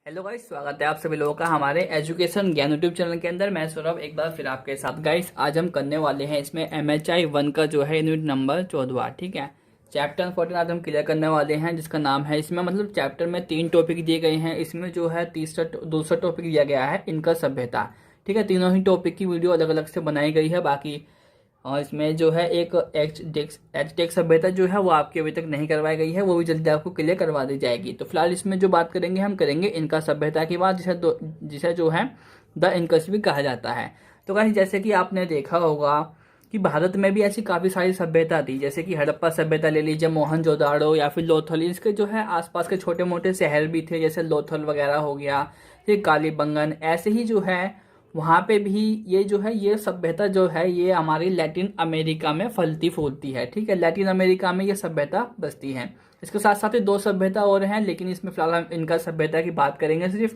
Hello guys, स्वागत है आप सभी लोगों का हमारे एजुकेशन ज्ञान यूट्यूब चैनल के अंदर। मैं सौरभ एक बार फिर आपके साथ। गाइस आज हम करने वाले हैं इसमें MHI 1 का जो है यूनिट नंबर 14। ठीक है, चैप्टर 14 आज हम क्लियर करने वाले हैं, जिसका नाम है, इसमें मतलब चैप्टर में 3 टॉपिक दिए गए हैं। इसमें जो है दूसरा टॉपिक दिया गया है इनका सभ्यता। ठीक है, तीनों ही टॉपिक की वीडियो अलग अलग से बनाई गई है। बाकी और इसमें जो है एक एच टेक सभ्यता जो है वो आपकी अभी तक नहीं करवाई गई है, वो भी जल्दी आपको क्लियर करवा दी जाएगी। तो फिलहाल इसमें जो बात करेंगे हम करेंगे इनका सभ्यता की बात, जिसे जो है द इनकस भी कहा जाता है। तो गाइस जैसे कि आपने देखा होगा कि भारत में भी ऐसी काफ़ी सारी सभ्यता थी, जैसे कि हड़प्पा सभ्यता ले लीजिए, मोहनजोदाड़ो या फिर लोथल। इसके जो है आसपास के छोटे मोटे शहर भी थे, जैसे लोथल वगैरह हो गया, फिर कालीबंगन। ऐसे ही जो है वहाँ पे भी ये जो है ये सभ्यता जो है ये हमारी लैटिन अमेरिका में फलती फूलती है। ठीक है, लैटिन अमेरिका में ये सभ्यता बसती है। इसके साथ साथ ही 2 सभ्यता और हैं, लेकिन इसमें फिलहाल हम इनका सभ्यता की बात करेंगे सिर्फ।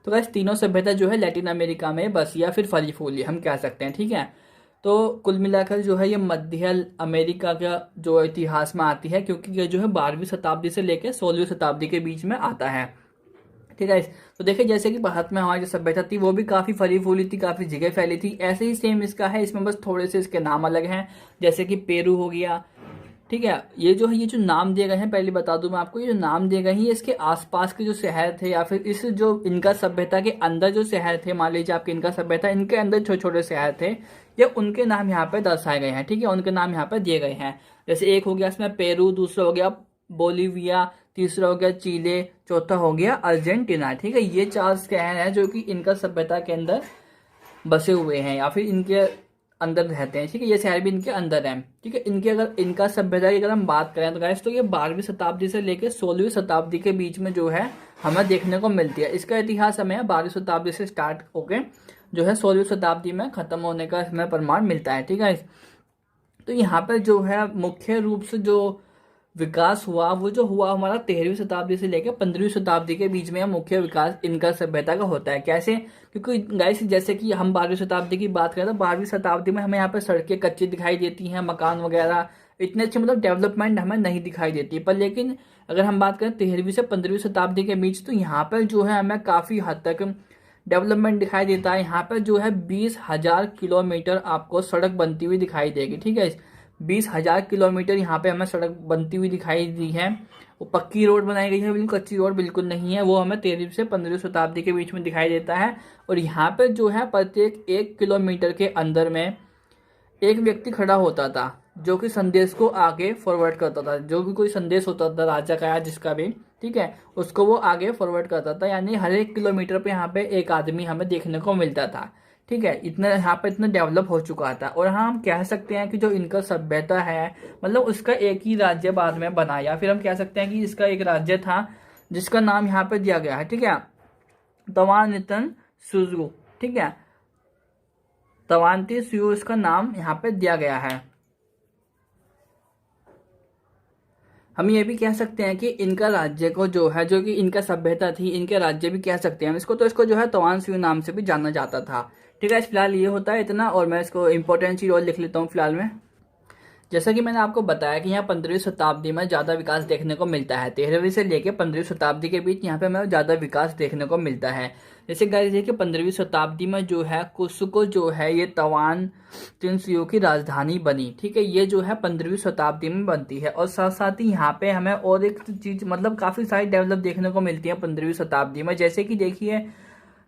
तो गाइस तीनों सभ्यता जो है लैटिन अमेरिका में बसी या फिर फली फूली हम कह सकते हैं। ठीक है, तो कुल मिलाकर जो है ये मध्य अमेरिका का जो इतिहास में आती है, क्योंकि ये जो है 12वीं शताब्दी से लेकर 16वीं शताब्दी के बीच में आता है। ठीक है, तो देखिए जैसे कि भारत में हमारी जो सभ्यता थी वो भी काफ़ी फली फूली थी, काफ़ी जगह फैली थी। ऐसे ही सेम इसका है, इसमें बस थोड़े से इसके नाम अलग हैं, जैसे कि पेरू हो गया। ठीक है, ये जो नाम दिए गए हैं, पहले बता दूं मैं आपको, ये जो नाम दिए गए हैं ये इसके आसपास के जो शहर थे, या फिर इस जो इनका सभ्यता के अंदर जो शहर थे, मान लीजिए आपके इनका सभ्यता इनके अंदर छोटे छोटे शहर थे, ये उनके नाम यहाँ पे दर्शाए गए हैं। ठीक है, उनके नाम यहाँ पे दिए गए हैं। जैसे एक हो गया इसमें पेरू, दूसरा हो गया बोलीविया, तीसरा हो गया चिले, चौथा हो गया अर्जेंटीना। ठीक है, ये 4 शहर हैं जो कि इनका सभ्यता के अंदर बसे हुए हैं या फिर इनके अंदर रहते हैं। ठीक है, ये शहर भी इनके अंदर है। ठीक है, इनके अगर इनका सभ्यता की अगर हम बात करें तो गाइस, तो ये 12वीं शताब्दी से लेकर 16वीं शताब्दी के बीच में जो है हमें देखने को मिलती है। इसका इतिहास हमें 12वीं शताब्दी से स्टार्ट होकर जो है 16वीं शताब्दी में खत्म होने का हमें प्रमाण मिलता है। ठीक है, तो यहाँ पर जो है मुख्य रूप से जो विकास हुआ वो जो हुआ हमारा 13वीं शताब्दी से लेकर 15वीं शताब्दी के बीच में मुख्य विकास इनका सभ्यता का होता है। कैसे? क्योंकि गाइस जैसे कि हम 12वीं शताब्दी की बात करें तो 12वीं शताब्दी में हमें यहाँ पर सड़कें कच्ची दिखाई देती हैं, मकान वगैरह इतने अच्छे मतलब डेवलपमेंट हमें नहीं दिखाई देती। पर लेकिन अगर हम बात करें 13वीं से 15वीं शताब्दी के बीच, तो यहाँ पर जो है हमें काफ़ी हद तक डेवलपमेंट दिखाई देता है। यहाँ पर जो है 20,000 किलोमीटर आपको सड़क बनती हुई दिखाई देगी। ठीक है, 20,000 किलोमीटर यहाँ पे हमें सड़क बनती हुई दिखाई दी है। वो पक्की रोड बनाई गई है, बिल्कुल कच्ची रोड बिल्कुल नहीं है। वो हमें 13वीं से 15वीं शताब्दी के बीच में दिखाई देता है। और यहाँ पे जो है प्रत्येक 1 किलोमीटर के अंदर में एक व्यक्ति खड़ा होता था, जो कि संदेश को आगे फॉरवर्ड करता था। जो भी कोई संदेश होता था राजा का या जिसका भी, ठीक है, उसको वो आगे फॉरवर्ड करता था। यानी हर 1 किलोमीटर पे यहाँ पे एक आदमी हमें देखने को मिलता था। ठीक है, इतना यहाँ पे इतना डेवलप हो चुका था। और हाँ, हम कह सकते हैं कि जो इनका सभ्यता है मतलब उसका एक ही राज्य बाद में बना, या फिर हम कह सकते हैं कि इसका एक राज्य था जिसका नाम यहाँ पे दिया गया है। ठीक है, तवानितन सुजू। ठीक है, तवांती सुयू इसका नाम यहाँ पे दिया गया है। हम ये भी कह सकते हैं कि इनका राज्य को जो है, जो कि इनका सभ्यता थी, इनके राज्य भी कह सकते हैं हम इसको। तो इसको जो है तवान सुयू नाम से भी जाना जाता था। ठीक है, फिलहाल ये होता है इतना, और मैं इसको इंपॉर्टेंट चीज और लिख लेता हूँ फिलहाल में। जैसा कि मैंने आपको बताया कि यहाँ 15वीं शताब्दी में ज़्यादा विकास देखने को मिलता है। 13वीं से लेकर 15वीं शताब्दी के बीच यहाँ पे हमें ज़्यादा विकास देखने को मिलता है। जैसे गाइस देखिए 15वीं शताब्दी में जो है कुसुको जो है ये तवान तिनसुयो की राजधानी बनी। ठीक है, ये जो है 15वीं शताब्दी में बनती है। और साथ साथ ही यहाँ पे हमें और एक चीज़ मतलब काफ़ी सारी डेवलप देखने को मिलती है 15वीं शताब्दी में। जैसे कि देखिए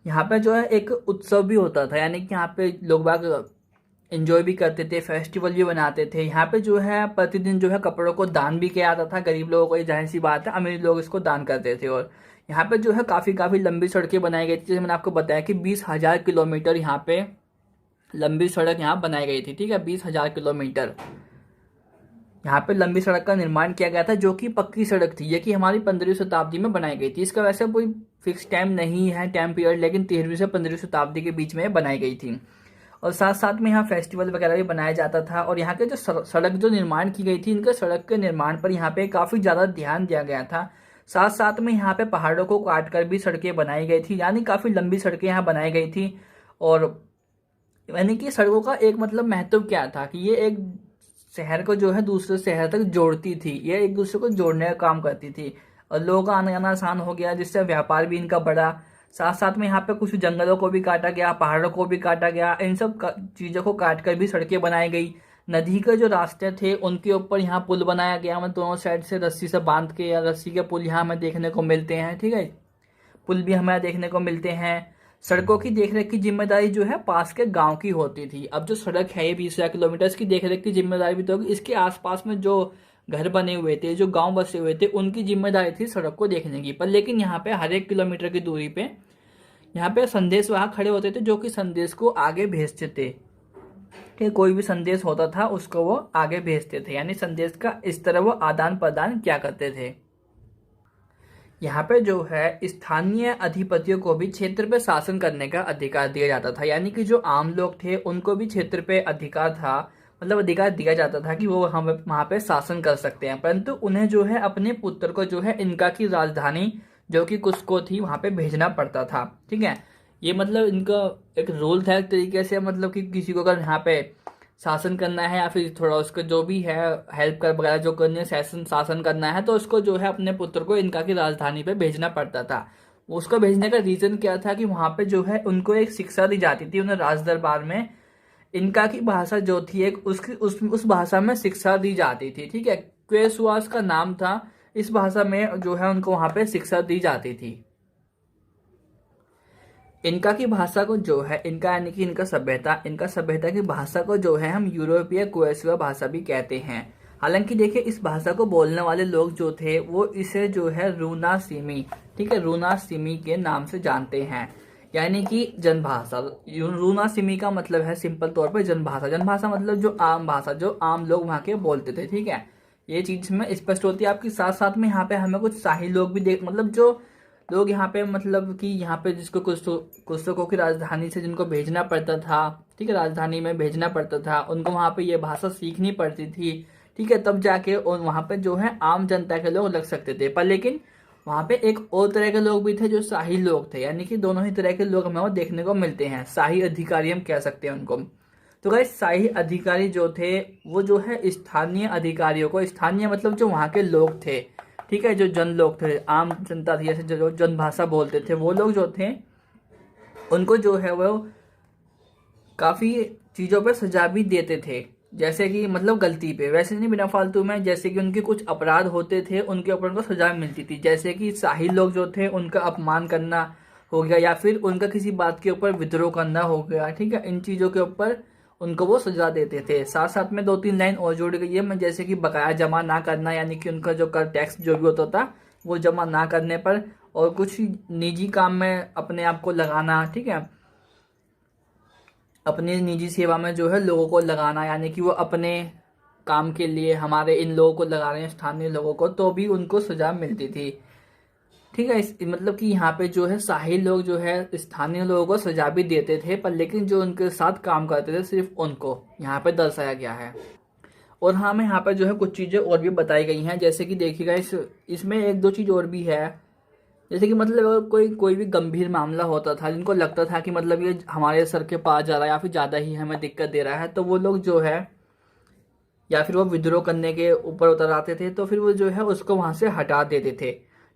यहाँ पे जो है एक उत्सव भी होता था, यानी कि यहाँ पे लोग बाग एंजॉय भी करते थे, फेस्टिवल भी बनाते थे। यहाँ पे जो है प्रतिदिन जो है कपड़ों को दान भी किया जाता था गरीब लोगों को। ये जाहिर सी बात है, अमीर लोग इसको दान करते थे। और यहाँ पे जो है काफ़ी काफ़ी लंबी सड़कें बनाई गई थी। जैसे मैंने आपको बताया कि 20,000 किलोमीटर यहाँ पे लंबी सड़क यहाँ बनाई गई थी। ठीक है, 20,000 किलोमीटर यहाँ पे लंबी सड़क का निर्माण किया गया था, जो कि पक्की सड़क थी। ये कि हमारी 15वीं शताब्दी में बनाई गई थी। इसका वैसे कोई फिक्स टाइम नहीं है, टाइम पीरियड, लेकिन 13वीं से 15वीं शताब्दी के बीच में बनाई गई थी। और साथ साथ में यहाँ फेस्टिवल वगैरह भी बनाया जाता था। और यहाँ के जो सड़क जो निर्माण की गई थी, इनके सड़क के निर्माण पर यहाँ पे काफ़ी ज़्यादा ध्यान दिया गया था। साथ साथ में यहाँ पे पहाड़ों को काट कर भी सड़कें बनाई गई थी, यानी काफ़ी लंबी सड़कें यहाँ बनाई गई थी। और यानी कि सड़कों का एक मतलब महत्व क्या था कि ये एक शहर को जो है दूसरे शहर तक जोड़ती थी, ये एक दूसरे को जोड़ने का काम करती थी। और लोगों का आना जाना आसान हो गया, जिससे व्यापार भी इनका बढ़ा। साथ साथ में यहाँ पे कुछ जंगलों को भी काटा गया, पहाड़ों को भी काटा गया, इन सब चीज़ों को काट कर भी सड़कें बनाई गई। नदी के जो रास्ते थे उनके ऊपर यहाँ पुल बनाया गया, मतलब दोनों साइड से रस्सी से बांध के, या रस्सी के पुल यहाँ हमें देखने को मिलते हैं। ठीक है, पुल भी हमें देखने को मिलते हैं। सड़कों की देखरेख की जिम्मेदारी जो है पास के गांव की होती थी। अब जो सड़क है ये 20 किलोमीटर की देखरेख की जिम्मेदारी भी तो होगी, इसके आसपास में जो घर बने हुए थे, जो गांव बसे हुए थे, उनकी जिम्मेदारी थी सड़क को देखने की। पर लेकिन यहाँ पे हर 1 किलोमीटर की दूरी पे यहाँ पे संदेशवाहक खड़े होते थे, जो कि संदेश को आगे भेजते थे। कि कोई भी संदेश होता था उसको वो आगे भेजते थे, यानी संदेश का इस तरह वो आदान प्रदान क्या करते थे। यहाँ पे जो है स्थानीय अधिपतियों को भी क्षेत्र पे शासन करने का अधिकार दिया जाता था, यानी कि जो आम लोग थे उनको भी क्षेत्र पे अधिकार था, मतलब अधिकार दिया जाता था कि वो हम वहाँ पे शासन कर सकते हैं। परंतु उन्हें जो है अपने पुत्र को जो है इनका की राजधानी जो कि कुस्को थी वहाँ पे भेजना पड़ता था। ठीक है, ये मतलब इनका एक रूल था एक तरीके से, मतलब कि किसी को अगर यहाँ पे शासन करना है या फिर थोड़ा उसको जो भी है हेल्प कर वगैरह जो करनी है, शासन करना है, तो उसको जो है अपने पुत्र को इनका की राजधानी पे भेजना पड़ता था। उसको भेजने का रीजन क्या था कि वहाँ पे जो है उनको एक शिक्षा दी जाती थी, उन्हें राज दरबार में इनका की भाषा जो थी एक उस भाषा में शिक्षा दी जाती थी। ठीक है, क्वेसुआस का नाम था, इस भाषा में जो है उनको वहाँ पे शिक्षा दी जाती थी। इनका की भाषा को जो है इनका यानी कि इनका सभ्यता की भाषा को जो है हम यूरोपीय क्वेसुआ भाषा भी कहते हैं। हालांकि देखिए इस भाषा को बोलने वाले लोग जो थे वो इसे जो है रूना सिमी, ठीक है, रूना सिमी के नाम से जानते हैं, यानी कि जनभाषा। रूना सिमी का मतलब है सिंपल तौर पर जनभाषा। जनभाषा मतलब जो आम भाषा, जो आम लोग वहाँ के बोलते थे। ठीक है, ये चीज में स्पष्ट होती है आपकी। साथ साथ में यहाँ पे हमें कुछ शाही लोग भी मतलब जो लोग यहाँ पे मतलब कि यहाँ पे जिसको कुस्तुकों की राजधानी से जिनको भेजना पड़ता था, ठीक है, राजधानी में भेजना पड़ता था, उनको वहाँ पे ये भाषा सीखनी पड़ती थी। ठीक है, तब जाके वहाँ पे जो है आम जनता के लोग लग सकते थे। पर लेकिन वहाँ पे एक और तरह के लोग भी थे जो शाही लोग थे, यानी कि दोनों ही तरह के लोग हमें वो देखने को मिलते हैं। शाही अधिकारी हम कह सकते हैं उनको। तो गाइस शाही अधिकारी जो थे वो जो है स्थानीय अधिकारियों को, स्थानीय मतलब जो वहाँ के लोग थे, ठीक है, जो जन लोग थे, आम जनता थी, जैसे जो जनभाषा बोलते थे, वो लोग जो थे उनको जो है वो काफ़ी चीज़ों पे सजा भी देते थे, जैसे कि मतलब गलती पे, वैसे नहीं बिना फालतू में, जैसे कि उनके कुछ अपराध होते थे उनके ऊपर उनको सजा मिलती थी। जैसे कि शाही लोग जो थे उनका अपमान करना हो गया, या फिर उनका किसी बात के ऊपर विद्रोह करना हो गया। ठीक है, इन चीज़ों के ऊपर उनको वो सजा देते थे। साथ साथ में 2-3 लाइन और जोड़ गई है, जैसे कि बकाया जमा ना करना, यानी कि उनका जो कर टैक्स जो भी होता था वो जमा ना करने पर, और कुछ निजी काम में अपने आप को लगाना। ठीक है, अपनी निजी सेवा में जो है लोगों को लगाना, यानी कि वो अपने काम के लिए हमारे इन लोगों को लगा रहे हैं, स्थानीय लोगों को, तो भी उनको सजा मिलती थी। ठीक है, मतलब कि यहाँ पे जो है शाही लोग जो है स्थानीय लोगों को सजा भी देते थे, पर लेकिन जो उनके साथ काम करते थे सिर्फ उनको यहाँ पे दर्शाया गया है। और हाँ, मैं यहाँ पे जो है कुछ चीज़ें और भी बताई गई हैं, जैसे कि देखिएगा इसमें 1-2 चीज़ और भी है। जैसे कि मतलब अगर कोई भी गंभीर मामला होता था, जिनको लगता था कि मतलब ये हमारे सर के पास जा रहा है या फिर ज़्यादा ही हमें दिक्कत दे रहा है, तो वो लोग जो है या फिर वो विद्रोह करने के ऊपर उतर आते थे, तो फिर वो जो है उसको वहाँ से हटा देते थे।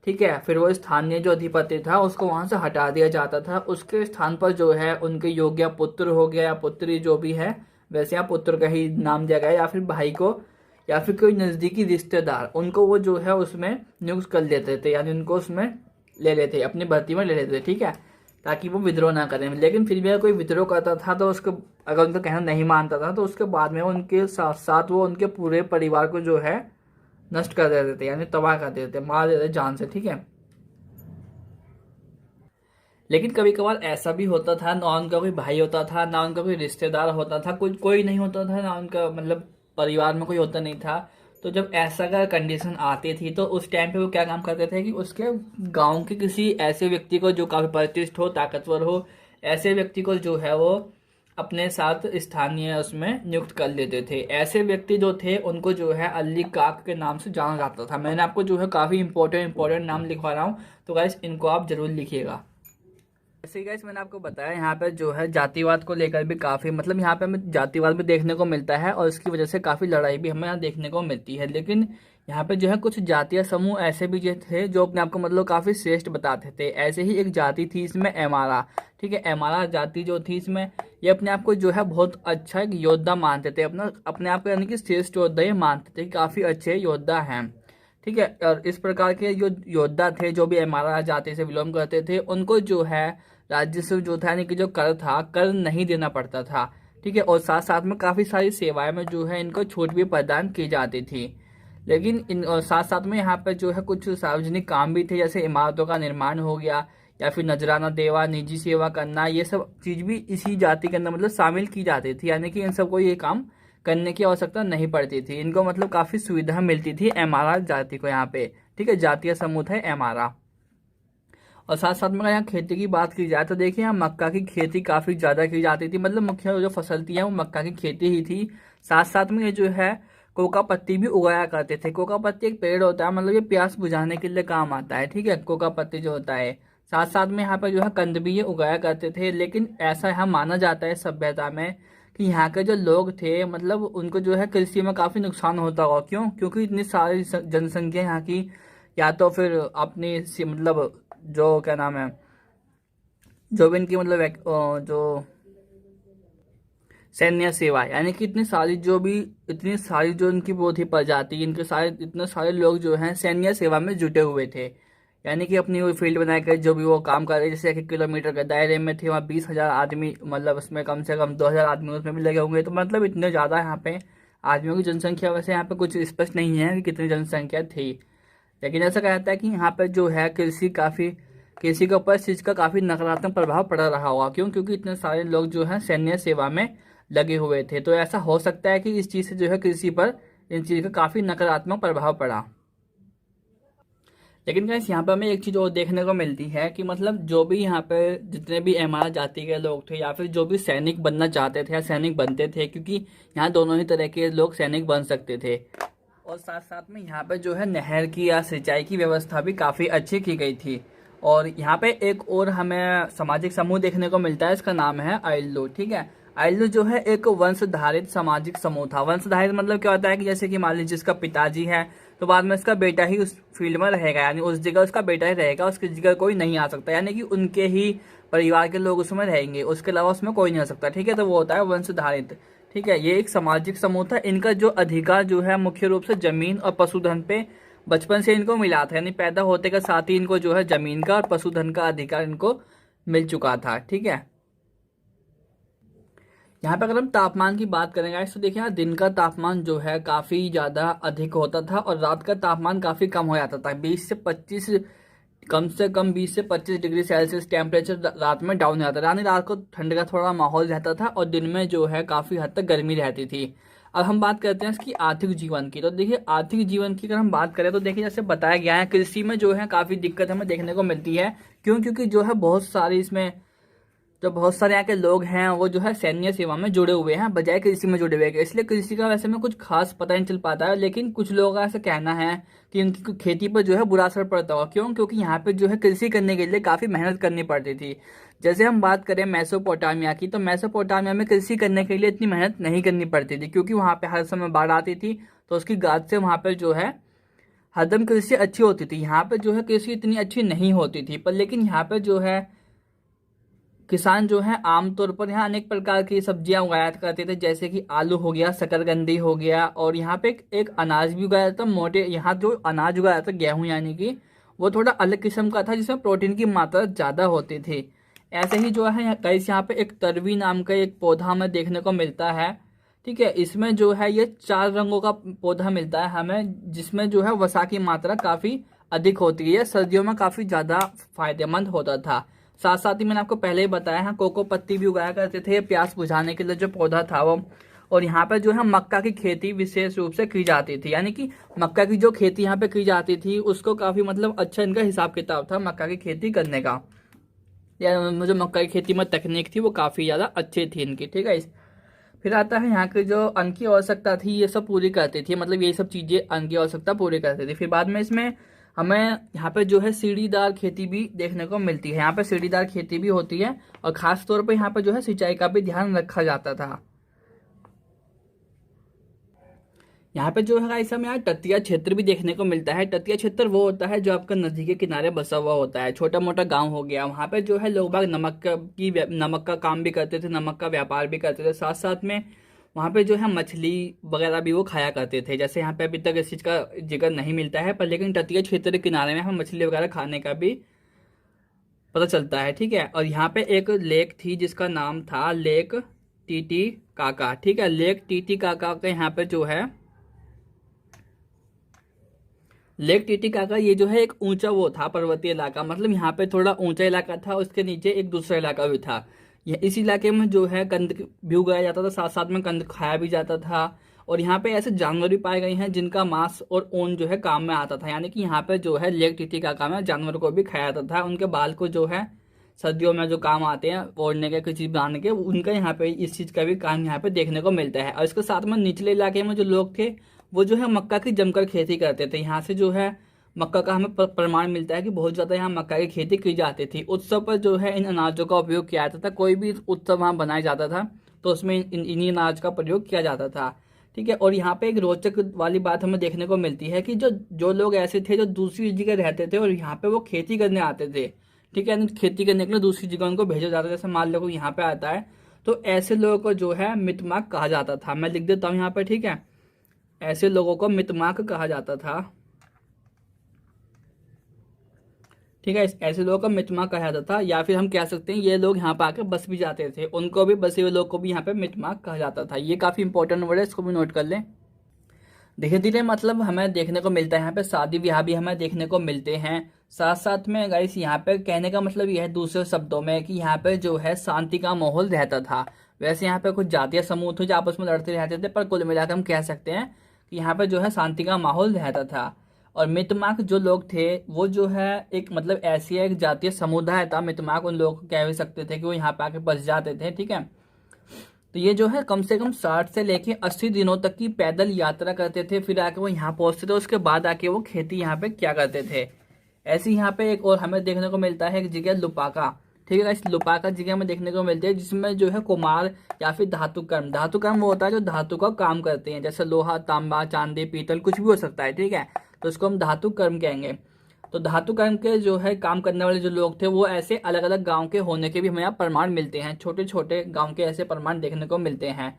ठीक है, फिर वो स्थानीय जो अधिपति था उसको वहाँ से हटा दिया जाता था। उसके स्थान पर जो है उनके योग्य पुत्र हो गया या पुत्री जो भी है, वैसे यहाँ पुत्र का ही नाम दिया गया, या फिर भाई को या फिर कोई नज़दीकी रिश्तेदार, उनको वो जो है उसमें नियुक्त कर लेते थे, यानी उनको उसमें ले लेते, अपनी भर्ती में ले लेते। ठीक है, ताकि वो विद्रोह ना करें। लेकिन फिर भी अगर कोई विद्रोह करता था तो उसको, अगर उनका कहना नहीं मानता था, तो उसके बाद में उनके साथ साथ वो उनके पूरे परिवार को जो है नष्ट कर देते थे, यानी तबाह कर देते, मार देते जान से। ठीक है, लेकिन कभी कभार ऐसा भी होता था, ना उनका कोई भाई होता था, ना उनका कोई रिश्तेदार होता था, कोई नहीं होता था, ना उनका मतलब परिवार में कोई होता नहीं था। तो जब ऐसा का कंडीशन आती थी तो उस टाइम पे वो क्या काम करते थे कि उसके गांव के किसी ऐसे व्यक्ति को जो काफ़ी प्रतिष्ठित हो, ताकतवर हो, ऐसे व्यक्ति को जो है वो अपने साथ स्थानीय उसमें नियुक्त कर लेते थे। ऐसे व्यक्ति जो थे उनको जो है अली काक के नाम से जाना जाता था। मैंने आपको जो है काफ़ी इंपॉर्टेंट नाम लिखवा रहा हूँ, तो गाइस इनको आप जरूर लिखिएगा। जैसे गाइस मैंने आपको बताया, यहाँ पे जो है जातिवाद को लेकर भी काफ़ी मतलब यहाँ पे हमें जातिवाद भी देखने को मिलता है और इसकी वजह से काफ़ी लड़ाई भी हमें यहाँ देखने को मिलती है। लेकिन यहाँ पे जो है कुछ जातीय समूह ऐसे भी जो थे जो अपने आप को मतलब काफ़ी श्रेष्ठ बताते थे। ऐसे ही एक जाति थी इसमें एमारा, ठीक है। एमारा जाति जो थी इसमें, ये अपने आप को जो है बहुत अच्छा एक योद्धा मानते थे, अपने आप को यानी कि श्रेष्ठ योद्धा ये मानते थे कि काफ़ी अच्छे योद्धा हैं, ठीक है। और इस प्रकार के जो योद्धा थे जो भी एमारा जाति से बिलोंग करते थे, उनको जो है राजस्व जो था यानी कि जो कर था, कर नहीं देना पड़ता था, ठीक है। और साथ साथ में काफ़ी सारी सेवाएं में जो है इनको छूट भी प्रदान की जाती थी। लेकिन इन और साथ साथ में यहाँ पर जो है कुछ सार्वजनिक काम भी थे, जैसे इमारतों का निर्माण हो गया या फिर नजराना देवा, निजी सेवा करना, ये सब चीज़ भी इसी जाति के अंदर मतलब शामिल की जाती थी। यानी कि इन सबको ये काम करने की आवश्यकता नहीं पड़ती थी, इनको मतलब काफ़ी सुविधा मिलती थी एमारा जाति को यहाँ पे, ठीक है। जातीय समूह है एमारा। और साथ साथ में अगर यहाँ खेती की बात की जाए तो देखिए यहाँ मक्का की खेती काफ़ी ज़्यादा की जाती थी, मतलब मुख्य जो फसल थी वो मक्का की खेती ही थी। साथ साथ में ये जो है कोका पत्ती भी उगाया करते थे। कोका पत्ती एक पेड़ होता है, मतलब ये प्यास बुझाने के लिए काम आता है, ठीक है, कोका पत्ती जो होता है। साथ साथ में यहाँ पर जो है कंद भी ये उगाया करते थे। लेकिन ऐसा यहाँ माना जाता है सभ्यता में कि यहाँ के जो लोग थे मतलब उनको जो है कृषि में काफ़ी नुकसान होता होगा। क्यों? क्योंकि इतनी सारी जनसंख्या यहाँ की, या तो फिर अपनी मतलब जो क्या नाम है, जो भी इनकी मतलब जो सैन्य सेवा, यानी कि इतनी सारी जो इनकी वो थी प्रजाति, इनके सारे इतने सारे लोग जो हैं सैन्य सेवा में जुटे हुए थे। यानी कि अपनी वो फील्ड बनाकर जो भी वो काम कर रहे, जैसे 1 किलोमीटर के दायरे में थे वहाँ 20,000 आदमी, मतलब उसमें कम से कम 2,000 आदमी उसमें भी लगे होंगे। तो मतलब इतने ज़्यादा यहाँ पे आदमियों की जनसंख्या, वैसे यहाँ पे कुछ स्पष्ट नहीं है कि कितनी जनसंख्या थी। लेकिन ऐसा कहा जाता है कि यहाँ पर जो है कृषि के ऊपर इस चीज़ का काफ़ी नकारात्मक प्रभाव पड़ रहा होगा। क्यों? क्योंकि इतने सारे लोग जो हैं सैन्य सेवा में लगे हुए थे। तो ऐसा हो सकता है कि इस चीज़ से जो है कृषि पर इन चीज़ का काफ़ी नकारात्मक प्रभाव पड़ा। लेकिन गाइस यहाँ पर हमें एक चीज़ और देखने को मिलती है कि मतलब जो भी यहाँ पे जितने भी एमारा जाति के लोग थे या फिर जो भी सैनिक बनना चाहते थे या सैनिक बनते थे, क्योंकि यहाँ दोनों ही तरह के लोग सैनिक बन सकते थे। और साथ साथ में यहाँ पे जो है नहर की या सिंचाई की व्यवस्था भी काफ़ी अच्छी की गई थी। और यहाँ पे एक और हमें सामाजिक समूह देखने को मिलता है, इसका नाम है आइल्लू, ठीक है। आइल्लू जो है एक वंशधारित सामाजिक समूह था। वंशधारित मतलब क्या होता है कि जैसे कि मान लीजिए जिसका पिताजी है तो बाद में उसका बेटा ही उस फील्ड में रहेगा, यानी उस जगह उसका बेटा ही रहेगा, उसकी जगह कोई नहीं आ सकता, यानी कि उनके ही परिवार के लोग उसमें रहेंगे, उसके अलावा उसमें कोई नहीं आ सकता, ठीक है। तो वो होता है वंशधारित, ठीक है। ये एक सामाजिक समूह था। इनका जो अधिकार जो है मुख्य रूप से जमीन और पशुधन पे बचपन से इनको मिला था, यानी पैदा होते के साथ ही इनको जो है जमीन का और पशुधन का अधिकार इनको मिल चुका था, ठीक है। यहाँ पे अगर हम तापमान की बात करें गाइस तो देखिए यहाँ दिन का तापमान जो है काफ़ी ज़्यादा अधिक होता था और रात का तापमान काफ़ी कम हो जाता था। 20 से 25, कम से कम 20 से 25 डिग्री सेल्सियस टेम्परेचर रात में डाउन हो जाता था, यानी रात को ठंड का थोड़ा माहौल रहता था और दिन में जो है काफ़ी हद तक गर्मी रहती थी। अब हम बात करते हैं इसकी आर्थिक जीवन की। तो देखिए आर्थिक जीवन की अगर हम बात करें तो देखिए जैसे बताया गया है कृषि में जो है काफ़ी दिक्कत हमें देखने को मिलती है। क्यों? क्योंकि जो है बहुत सारी इसमें जो बहुत सारे यहाँ के लोग हैं वो जो है सैन्य सेवा में जुड़े हुए हैं बजाय कृषि में जुड़े हुए हैं, इसलिए कृषि का वैसे में कुछ खास पता नहीं चल पाता है। लेकिन कुछ लोगों का ऐसा कहना है कि उनकी खेती पर जो है बुरा असर पड़ता होगा। क्यों? क्योंकि यहाँ पे जो है कृषि करने के लिए काफ़ी मेहनत करनी पड़ती थी। जैसे हम बात करें मेसोपोटामिया की, तो मेसोपोटामिया में कृषि करने के लिए इतनी मेहनत नहीं करनी पड़ती थी, क्योंकि वहाँ पे हर समय बाढ़ आती थी, तो उसकी गाद से वहाँ पर जो है हरदम कृषि अच्छी होती थी। यहाँ पे जो है कृषि इतनी अच्छी नहीं होती थी, पर लेकिन यहाँ पे जो है किसान जो है आमतौर पर यहाँ अनेक प्रकार की सब्जियां उगाया करते थे, जैसे कि आलू हो गया, शकरकंदी हो गया, और यहाँ पे एक अनाज भी उगाया था मोटे। यहाँ जो अनाज उगाया था गेहूं, यानी कि वो थोड़ा अलग किस्म का था जिसमें प्रोटीन की मात्रा ज़्यादा होती थी। ऐसे ही जो है कई यहाँ पे एक तरवी नाम का एक पौधा हमें देखने को मिलता है, ठीक है। इसमें जो है ये 4 रंगों का पौधा मिलता है हमें, जिसमें जो है वसा की मात्रा काफ़ी अधिक होती है, सर्दियों में काफ़ी ज़्यादा फायदेमंद होता था। साथ साथ ही मैंने आपको पहले ही बताया है कोको पत्ती भी उगाया करते थे प्यास बुझाने के लिए जो पौधा था वो। और यहाँ पे जो है मक्का की खेती विशेष रूप से की जाती थी, यानी कि मक्का की जो खेती यहाँ पे की जाती थी उसको काफ़ी मतलब अच्छा इनका हिसाब किताब था मक्का की खेती करने का, या जो मक्का की खेती में तकनीक थी वो काफ़ी ज़्यादा अच्छी थी इनकी, ठीक है। फिर आता है यहाँ की जो अन्न की आवश्यकता थी ये सब पूरी करती थी, मतलब ये सब चीज़ें अन्न की आवश्यकता पूरी करती थी। फिर बाद में इसमें हमें यहाँ पे जो है सीढ़ीदार खेती भी देखने को मिलती है। यहाँ पे सीढ़ीदार खेती भी होती है और खास तौर पे यहाँ पे जो है सिंचाई का भी ध्यान रखा जाता था। यहाँ पे जो है गाइस हमें यहाँ तटीय क्षेत्र भी देखने को मिलता है। तटीय क्षेत्र वो होता है जो आपका नदी के किनारे बसा हुआ होता है, छोटा मोटा गांव हो गया। वहाँ पे जो है लोग बाग नमक का काम भी करते थे, नमक का व्यापार भी करते थे। साथ साथ में वहाँ पे जो है मछली वगैरह भी वो खाया करते थे। जैसे यहाँ पे अभी तक इस चीज़ का जिक्र नहीं मिलता है, पर लेकिन तटीय क्षेत्र के किनारे में हमें मछली वगैरह खाने का भी पता चलता है। ठीक है, और यहाँ पे एक लेक थी जिसका नाम था लेक टीटी काका। ठीक है, लेक टीटी काका के यहाँ पे जो है लेक टिटिकाका ये जो है एक ऊंचा वो था, पर्वतीय इलाका। मतलब यहाँ पे थोड़ा ऊंचा इलाका था, उसके नीचे एक दूसरा इलाका भी था। इस इलाके में जो है कंद भी उगाया जाता था, साथ साथ में कंद खाया भी जाता था। और यहाँ पे ऐसे जानवर भी पाए गए हैं जिनका मांस और ऊन जो है काम में आता था। यानी कि यहाँ पे जो है लेक टिटिकाका में जानवर को भी खाया जाता था। उनके बाल को जो है सर्दियों में जो काम आते हैं ओढ़ने के, कुछ चीज बनाने के, उनका यहाँ पे इस चीज का भी काम यहाँ पे देखने को मिलता है। और इसके साथ में निचले इलाके में जो लोग थे वो जो है मक्का की जमकर खेती करते थे। यहाँ से जो है मक्का का हमें प्रमाण मिलता है कि बहुत ज़्यादा यहाँ मक्का की खेती की जाती थी। उत्सव पर जो है इन अनाजों का उपयोग किया जाता था। कोई भी उत्सव वहाँ बनाया जाता था तो उसमें इन्हीं अनाज का प्रयोग किया जाता था। ठीक है, और यहाँ पे एक रोचक वाली बात हमें देखने को मिलती है कि जो जो लोग ऐसे थे जो दूसरी जगह रहते थे और यहाँ पे वो खेती करने आते थे। ठीक है, खेती करने के लिए दूसरी जगह उनको भेजा जाता था। जैसे मान लो कोई यहाँ पे आता है तो ऐसे लोगों को जो है मितमाक कहा जाता था। मैं लिख देता हूँ यहाँ पे। ठीक है, ऐसे लोगों को मितमाक कहा जाता था। ठीक है, ऐसे लोगों को मितमाक कहा जाता था, या फिर हम कह सकते हैं ये लोग यहाँ पे आके बस भी जाते थे, उनको भी, बसे हुए लोग को भी यहाँ पे मितमाक कहा जाता था। ये काफी इंपॉर्टेंट वर्ड है, इसको भी नोट कर लें। धीरे धीरे मतलब हमें देखने को मिलता है यहाँ पे शादी ब्याह भी हमें देखने को मिलते हैं। साथ साथ में गाइस यहाँ पे कहने का मतलब यह है दूसरे शब्दों में कि यहाँ पे जो है शांति का माहौल रहता था। वैसे यहाँ पे कुछ जातीय समूह थे जो आपस में लड़ते रहते थे, पर कुल मिलाकर हम कह सकते हैं कि यहाँ पे जो है शांति का माहौल रहता था। और मितमाक जो लोग थे वो जो है एक मतलब ऐसी एक जातीय समुदाय था। मितमाक उन लोगों को कह भी सकते थे कि वो यहाँ पे आके बस जाते थे। ठीक है, तो ये जो है कम से कम 60 से लेके 80 दिनों तक की पैदल यात्रा करते थे, फिर आके वो यहाँ पहुंचते थे। उसके बाद आके वो खेती यहाँ पे क्या करते थे। ऐसे यहाँ पे एक और हमें देखने को मिलता है एक जगह लुपाका। ठीक है, इस लुपाका जगह में देखने को मिलती है जिसमें जो है कुमार या फिर धातुकर्म। धातुकर्म वो होता है जो धातु का काम करते हैं, जैसे लोहा, तांबा, चांदी, पीतल, कुछ भी हो सकता है। ठीक है, तो इसको हम धातुकर्म कहेंगे। तो धातुकर्म के जो है काम करने वाले जो लोग थे वो ऐसे अलग अलग गांव के होने के भी हमें यहाँ प्रमाण मिलते हैं। छोटे छोटे गांव के ऐसे प्रमाण देखने को मिलते हैं।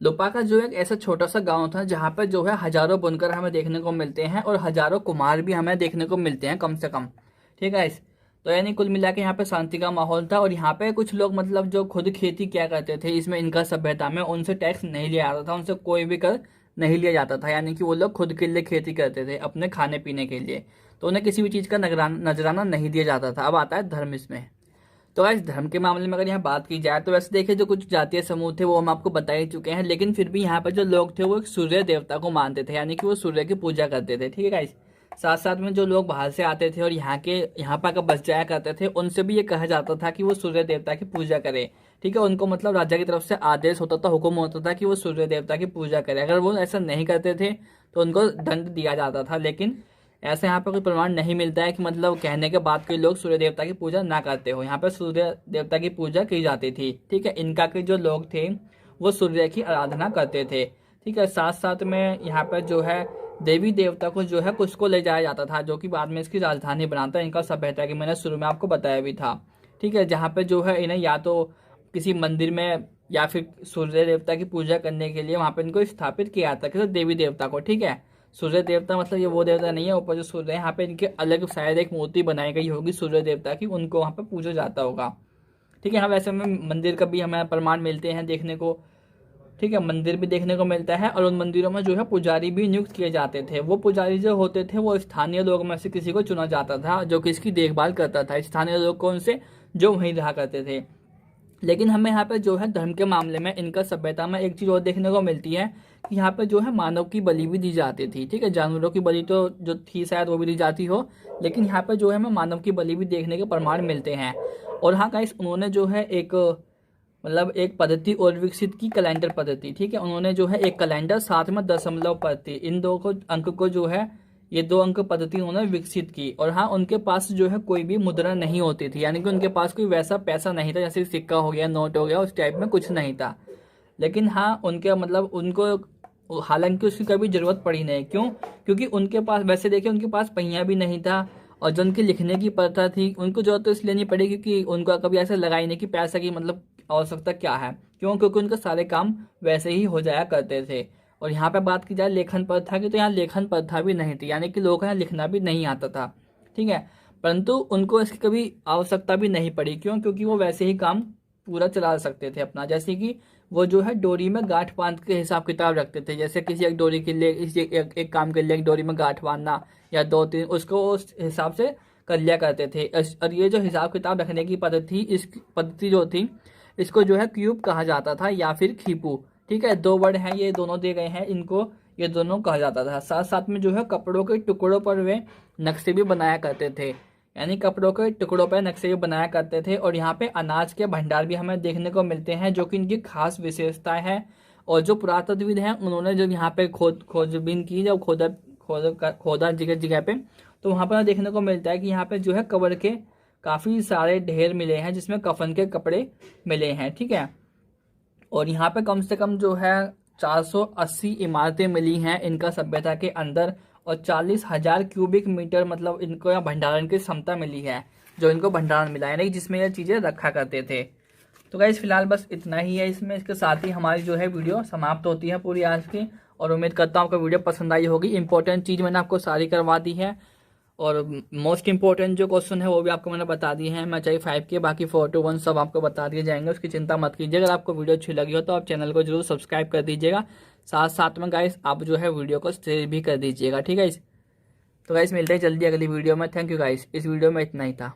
लोपाका जो एक ऐसा छोटा सा गांव था जहां पर जो है हजारों बुनकर हमें देखने को मिलते हैं और हजारों कुम्हार भी हमें देखने को मिलते हैं कम से कम। ठीक है, इस तो यानी कुल मिला के यहाँ पे शांति का माहौल था। और यहाँ पे कुछ लोग मतलब जो खुद खेती क्या करते थे, इसमें इनका सभ्यता में उनसे टैक्स नहीं लिया जाता था, उनसे कोई भी कर नहीं लिया जाता था। यानी कि वो लोग खुद के लिए खेती करते थे, अपने खाने पीने के लिए, तो उन्हें किसी भी चीज़ का नजराना नहीं दिया जाता था। अब आता है धर्म इसमें। तो इस धर्म के मामले में अगर यहाँ बात की जाए तो वैसे देखिए जो कुछ जातीय समूह थे वो हम आपको बता ही चुके हैं, लेकिन फिर भी यहाँ पर जो लोग थे वो एक सूर्य देवता को मानते थे, यानी कि वो सूर्य की पूजा करते थे। ठीक है गाइस, साथ साथ में जो लोग बाहर से आते थे और यहाँ पर आकर बस जाया करते थे उनसे भी ये कहा जाता था कि वो सूर्य देवता की पूजा करे। ठीक है, उनको मतलब राजा की तरफ से आदेश होता था, हुक्म होता था कि वो सूर्य देवता की पूजा करे। अगर वो ऐसा नहीं करते थे तो उनको दंड दिया जाता था। लेकिन ऐसे यहाँ पर कोई प्रमाण नहीं मिलता है कि मतलब कहने के बाद कोई लोग सूर्य देवता की पूजा ना करते हो। यहाँ पर सूर्य देवता की पूजा की जाती थी। ठीक है, इनका के जो लोग थे वो सूर्य की आराधना करते थे। ठीक है, साथ साथ में यहाँ पर जो है देवी देवता को जो है कुछ को ले जाया जाता था, जो कि बाद में इसकी राजधानी बनाता है। इनका सभ्यता कि मैंने शुरू में आपको बताया भी था। ठीक है, जहाँ पे जो है इन्हें या तो किसी मंदिर में या फिर सूर्य देवता की पूजा करने के लिए वहाँ पे इनको स्थापित किया जाता है, किसी देवी देवता को। ठीक है, सूर्य देवता मतलब ये वो देवता नहीं है ऊपर जो सूर्य है, यहाँ पे इनके अलग शायद एक मूर्ति बनाई गई होगी सूर्य देवता की, उनको वहाँ पे पूजा जाता होगा। ठीक है, हाँ वैसे में मंदिर का भी हमें प्रमाण मिलते हैं देखने को। ठीक है, मंदिर भी देखने को मिलता है और उन मंदिरों में जो है पुजारी भी नियुक्त किए जाते थे। वो पुजारी जो होते थे वो स्थानीय लोगों में से किसी को चुना जाता था जो कि इसकी देखभाल करता था। स्थानीय लोग कौन से, जो वहीं रहा करते थे। लेकिन हमें यहाँ पे जो है धर्म के मामले में इनका सभ्यता में एक चीज और देखने को मिलती है कि यहाँ पे जो है मानव की बलि भी दी जाती थी। ठीक है, जानवरों की बलि तो जो थी शायद वो भी दी जाती हो, लेकिन यहाँ पे जो है हमें मानव की बलि भी देखने के प्रमाण मिलते हैं। और हाँ गाइस, उन्होंने जो है एक मतलब एक पद्धति और विकसित की, कैलेंडर पद्धति, ठीक है। उन्होंने जो है एक कैलेंडर साथ में दशमलव पद्धति, इन दो को अंक को जो है ये 2 अंक पद्धति उन्होंने विकसित की। और हाँ, उनके पास जो है कोई भी मुद्रा नहीं होती थी, यानी कि उनके पास कोई वैसा पैसा नहीं था, जैसे सिक्का हो गया, नोट हो गया, उस टाइप में कुछ नहीं था। लेकिन हाँ, उनके मतलब उनको हालांकि उसकी कभी जरूरत पड़ी नहीं। क्यों? क्योंकि उनके पास वैसे देखिए उनके पास पहिया भी नहीं था, और जो उनकी लिखने की प्रथा थी उनको जरूरत तो इसलिए नहीं पड़ी क्योंकि उनको कभी ऐसा लगा ही नहीं कि पैसा की मतलब आवश्यकता क्या है। क्यों? क्योंकि उनके सारे काम वैसे ही हो जाया करते थे। और यहाँ पे बात की जाए लेखन प्रथा की, तो यहाँ लेखन प्रथा भी नहीं थी, यानी कि लोगों को यहाँ लिखना भी नहीं आता था, ठीक है। परंतु उनको इसकी कभी आवश्यकता भी नहीं पड़ी। क्यों? क्योंकि वो वैसे ही काम पूरा चला सकते थे अपना। जैसे कि वो जो है डोरी में गांठ बांध के हिसाब किताब रखते थे, जैसे किसी एक डोरी के लिए एक काम के लिए एक डोरी में गांठ बांधना या 2-3, उसको उस हिसाब से कर लिया करते थे। और ये जो हिसाब किताब रखने की पद्धति, इस पद्धति जो थी इसको जो है क्यूब कहा जाता था या फिर खीपू, ठीक है। 2 वर्ड हैं, ये दोनों दिए गए हैं, इनको ये दोनों कहा जाता था। साथ साथ में जो है कपड़ों के टुकड़ों पर वे नक्शे भी बनाया करते थे, यानी कपड़ों के टुकड़ों पर नक्शे भी बनाया करते थे। और यहाँ पे अनाज के भंडार भी हमें देखने को मिलते हैं, जो कि इनकी खास विशेषता है। और जो पुरातत्वविद हैं उन्होंने जब यहाँ पे खोजबीन की, जब खोदा जगह जगह पे, तो वहाँ पर देखने को मिलता है कि यहाँ पे जो है कब्र के काफ़ी सारे ढेर मिले हैं, जिसमें कफन के कपड़े मिले हैं, ठीक है। और यहाँ पे कम से कम जो है 480 इमारतें मिली हैं इनका सभ्यता के अंदर, और 40,000 क्यूबिक मीटर मतलब इनको यहाँ भंडारण की क्षमता मिली है, जो इनको भंडारण मिला है, नहीं जिसमें ये चीज़ें रखा करते थे। तो गाइस फिलहाल बस इतना ही है इसमें। इसके साथ ही हमारी जो है वीडियो समाप्त होती है पूरी आज की, और उम्मीद करता हूँ आपको वीडियो पसंद आई होगी। इंपॉर्टेंट चीज़ मैंने आपको सारी करवा दी है, और मोस्ट इंपॉर्टेंट जो क्वेश्चन है वो भी आपको मैंने बता दिए हैं। मैं चाहिए 5 के, बाकी 4 to 1 सब आपको बता दिए जाएंगे, उसकी चिंता मत कीजिए। अगर आपको वीडियो अच्छी लगी हो तो आप चैनल को जरूर सब्सक्राइब कर दीजिएगा। साथ साथ में गाइस आप जो है वीडियो को शेयर भी कर दीजिएगा, ठीक है। तो गाइस मिलते हैं जल्दी अगली वीडियो में। थैंक यू गाइस, इस वीडियो में इतना ही था।